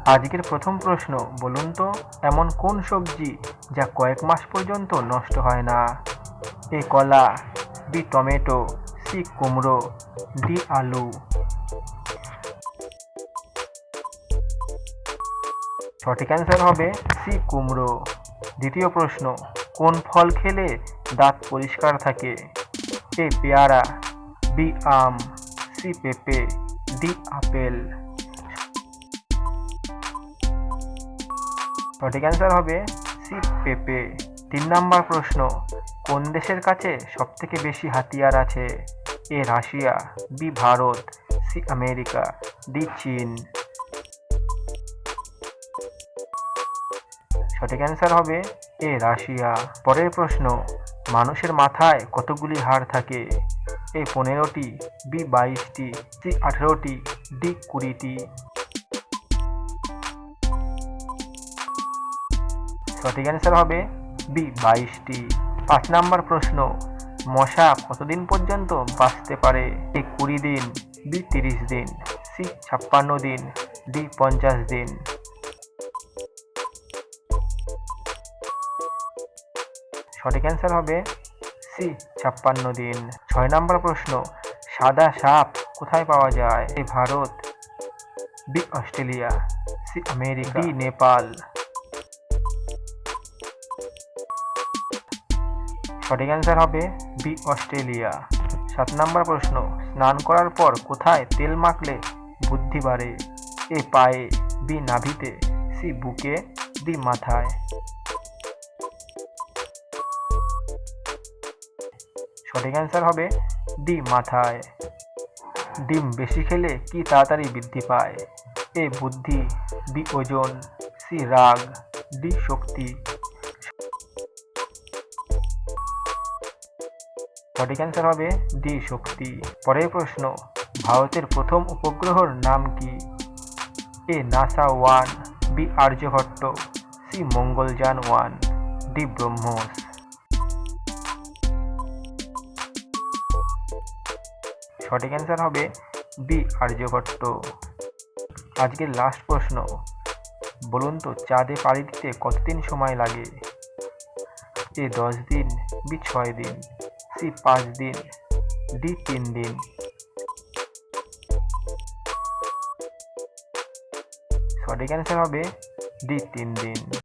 আজকের প্রথম প্রশ্ন, বলুন তো এমন কোন সবজি যা কয়েক মাস পর্যন্ত নষ্ট হয় না? এ কলা, বি টমেটো, সি কুমড়ো, ডি আলু। সঠিক অ্যান্সার হবে সি কুমড়ো। দ্বিতীয় প্রশ্ন, কোন ফল খেলে দাঁত পরিষ্কার থাকে? এ পেয়ারা, বি আম, সি পেঁপে, ডি আপেল। সঠিক অ্যান্সার হবে সি পেঁপে। 3 নম্বর প্রশ্ন, কোন দেশের কাছে সবথেকে বেশি হাতিয়ার আছে? A Russia, B Bharat, C America, D চীন। সঠিক অ্যান্সার হবে এ রাশিয়া। পরের প্রশ্ন, মানুষের মাথায় কতগুলি হাড় থাকে? এ 15টি, বি 22টি, সি 18টি, ডি 20টি। সঠিক অ্যান্সার হবে বি 22টি। 5 নম্বর প্রশ্ন, মশা কতদিন পর্যন্ত বাঁচতে পারে? এ 20 দিন, বি 30 দিন, সি 56 দিন, ডি 50 দিন। সঠিক অ্যান্সার হবে সি 56 দিন। 6 নম্বর প্রশ্ন, সাদা সাপ কোথায় পাওয়া যায়? A Bharat, B Australia, C America, D Nepal. সঠিক অ্যান্সার হবে বি অস্ট্রেলিয়া। 7 নম্বর প্রশ্ন, স্নান করার পর কোথায় তেল মাখলে বুদ্ধি বাড়ে? এ পায়ে, বি নাভিতে, সি বুকে, ডি মাথায়। সঠিক অ্যান্সার হবে ডি মাথায়। ডিম বেশি খেলে কি তাড়াতাড়ি বৃদ্ধি পায়? এ বুদ্ধি, বি ওজন, সি রাগ, ডি শক্তি। সঠিক অ্যান্সার হবে ডি শক্তি। পরের প্রশ্ন, ভারতের প্রথম উপগ্রহর নাম কি? A NASA one, B Aryabhata, C Mangalyaan one, D BrahMos. সঠিক অ্যান্সার হবে বি আর্যভট্ট। আজকের লাস্ট প্রশ্ন, বলুন তো চাঁদে পাড়ি দিতে কতদিন সময় লাগে? এ 10 দিন, বি 6 দিন, সি 5 দিন, ডি 3 দিন। সঠিক অ্যান্সার হবে ডি 3 দিন।